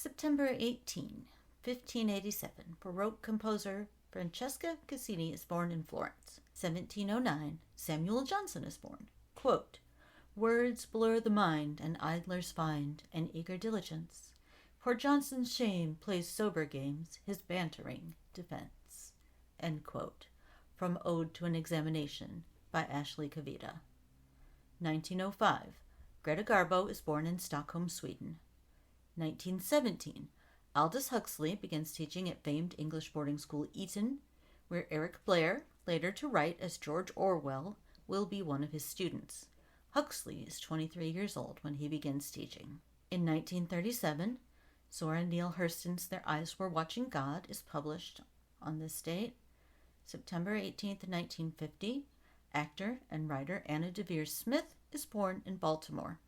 September 18, 1587, Baroque composer Francesca Cassini is born in Florence. 1709, Samuel Johnson is born. Quote, "Words blur the mind, and idlers find an eager diligence. For Johnson's shame plays sober games, his bantering defense." End quote. From Ode to an Examination by Ashley Kavita. 1905, Greta Garbo is born in Stockholm, Sweden. 1917, Aldous Huxley begins teaching at famed English boarding school Eton, where Eric Blair, later to write as George Orwell, will be one of his students. Huxley is 23 years old when he begins teaching. In 1937, Zora Neale Hurston's Their Eyes Were Watching God is published on this date. September 18th, 1950, actor and writer Anna Devere Smith is born in Baltimore.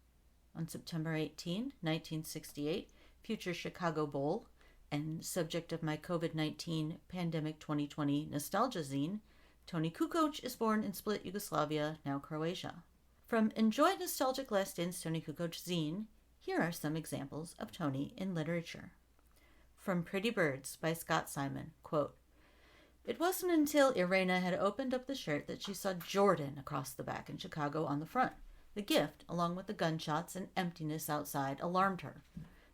On September 18, 1968, future Chicago Bowl and subject of my COVID-19 pandemic 2020 nostalgia zine, Tony Kukoc is born in Split, Yugoslavia, now Croatia. From Enjoy Nostalgic Last Dance Tony Kukoc zine, here are some examples of Tony in literature. From Pretty Birds by Scott Simon, quote, "It wasn't until Irena had opened up the shirt that she saw Jordan across the back and Chicago on the front. The gift, along with the gunshots and emptiness outside, alarmed her.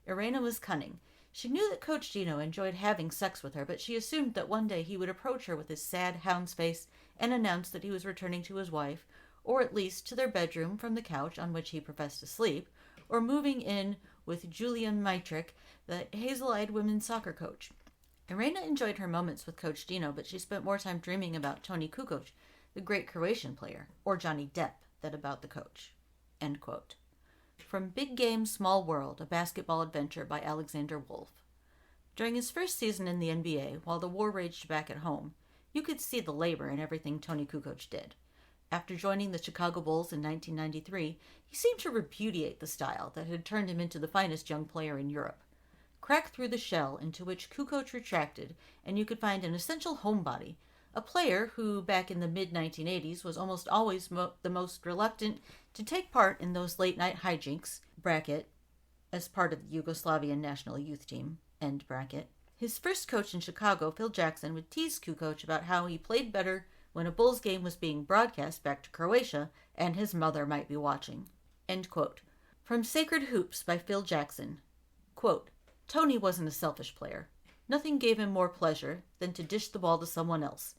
Irena was cunning. She knew that Coach Gino enjoyed having sex with her, but she assumed that one day he would approach her with his sad hound's face and announce that he was returning to his wife, or at least to their bedroom from the couch on which he professed to sleep, or moving in with Julian Mitrick, the hazel-eyed women's soccer coach. Irena enjoyed her moments with Coach Gino, but she spent more time dreaming about Tony Kukoc, the great Croatian player, or Johnny Depp, than about the coach." End quote. From Big Game, Small World, a basketball adventure by Alexander Wolf. During his first season in the NBA, while the war raged back at home, you could see the labor in everything Tony Kukoc did. After joining the Chicago Bulls in 1993, he seemed to repudiate the style that had turned him into the finest young player in Europe. Crack through the shell into which Kukoc retracted, and you could find an essential homebody, a player who, back in the mid-1980s, was almost always the most reluctant to take part in those late-night hijinks, bracket, as part of the Yugoslavian national youth team, end bracket. His first coach in Chicago, Phil Jackson, would tease Kukoc about how he played better when a Bulls game was being broadcast back to Croatia and his mother might be watching. End quote. From Sacred Hoops by Phil Jackson. Quote, "Tony wasn't a selfish player. Nothing gave him more pleasure than to dish the ball to someone else.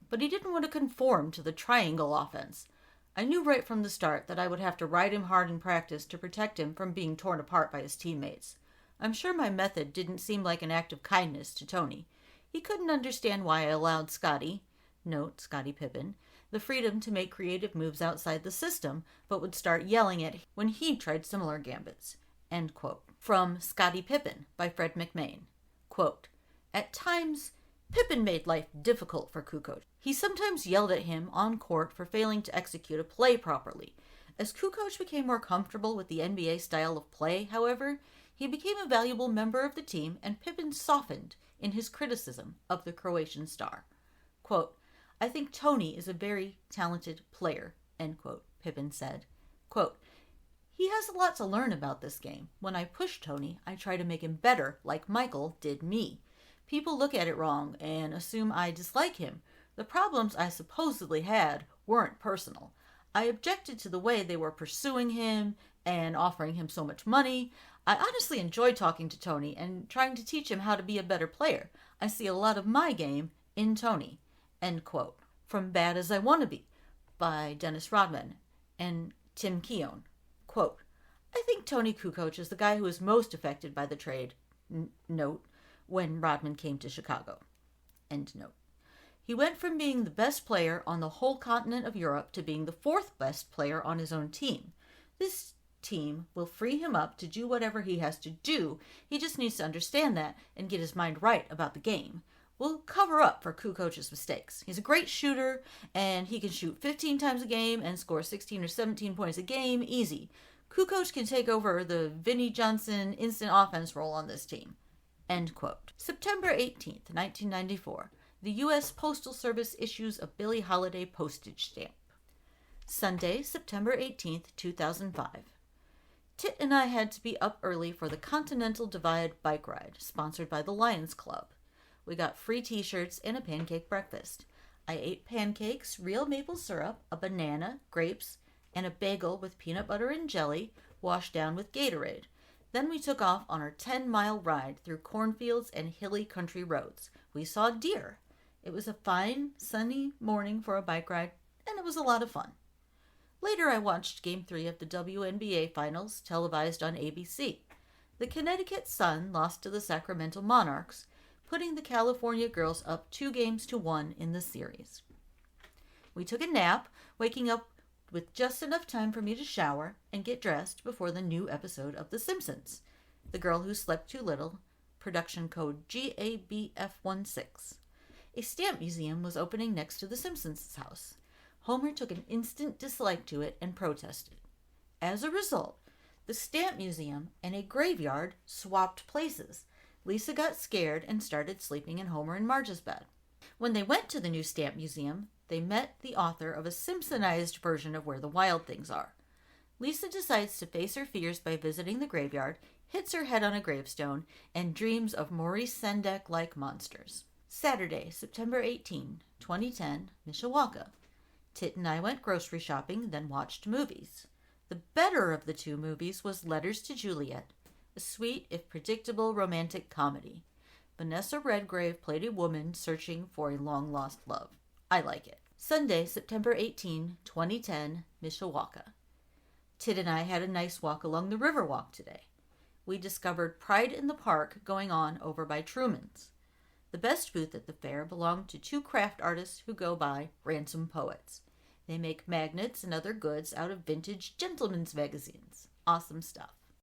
But he didn't want to conform to the triangle offense. I knew right from the start that I would have to ride him hard in practice to protect him from being torn apart by his teammates. I'm sure my method didn't seem like an act of kindness to Tony. He couldn't understand why I allowed Scottie, note Scottie Pippen, the freedom to make creative moves outside the system, but would start yelling at him when he tried similar gambits." End quote. From Scottie Pippen by Fred McMain. Quote, "At times, Pippen made life difficult for Kukoc. He sometimes yelled at him on court for failing to execute a play properly. As Kukoc became more comfortable with the NBA style of play, however, he became a valuable member of the team, and Pippen softened in his criticism of the Croatian star. Quote, I think Tony is a very talented player," end quote, Pippen said. Quote, "He has a lot to learn about this game. When I push Tony, I try to make him better like Michael did me. People look at it wrong and assume I dislike him. The problems I supposedly had weren't personal. I objected to the way they were pursuing him and offering him so much money. I honestly enjoy talking to Tony and trying to teach him how to be a better player. I see a lot of my game in Tony." End quote. From Bad as I Want to Be by Dennis Rodman and Tim Keown. Quote, "I think Tony Kukoc is the guy who was most affected by the trade," note, "when Rodman came to Chicago." End note. "He went from being the best player on the whole continent of Europe to being the fourth best player on his own team. This team will free him up to do whatever he has to do. He just needs to understand that and get his mind right about the game. We'll cover up for Kukoc's mistakes. He's a great shooter, and he can shoot 15 times a game and score 16 or 17 points a game easy. Kukoc can take over the Vinnie Johnson instant offense role on this team." End quote. September 18th, 1994. The U.S. Postal Service issues a Billie Holiday postage stamp. Sunday, September 18th, 2005. Tit and I had to be up early for the Continental Divide bike ride, sponsored by the Lions Club. We got free t-shirts and a pancake breakfast. I ate pancakes, real maple syrup, a banana, grapes, and a bagel with peanut butter and jelly washed down with Gatorade. Then we took off on our 10-mile ride through cornfields and hilly country roads. We saw deer. It was a fine, sunny morning for a bike ride, and it was a lot of fun. Later, I watched Game 3 of the WNBA Finals, televised on ABC. The Connecticut Sun lost to the Sacramento Monarchs, putting the California girls up 2-1 in the series. We took a nap, waking up with just enough time for me to shower and get dressed before the new episode of The Simpsons, The Girl Who Slept Too Little, production code GABF16. A stamp museum was opening next to The Simpsons' house. Homer took an instant dislike to it and protested. As a result, the stamp museum and a graveyard swapped places. Lisa got scared and started sleeping in Homer and Marge's bed. When they went to the new stamp museum, they met the author of a Simpsonized version of Where the Wild Things Are. Lisa decides to face her fears by visiting the graveyard, hits her head on a gravestone, and dreams of Maurice Sendak-like monsters. Saturday, September 18, 2010, Mishawaka. Tit and I went grocery shopping, then watched movies. The better of the two movies was Letters to Juliet, a sweet, if predictable, romantic comedy. Vanessa Redgrave played a woman searching for a long-lost love. I like it. Sunday, September 18, 2010, Mishawaka. Tit and I had a nice walk along the Riverwalk today. We discovered Pride in the Park going on over by Truman's. The best booth at the fair belonged to two craft artists who go by Ransom Poets. They make magnets and other goods out of vintage gentlemen's magazines. Awesome stuff.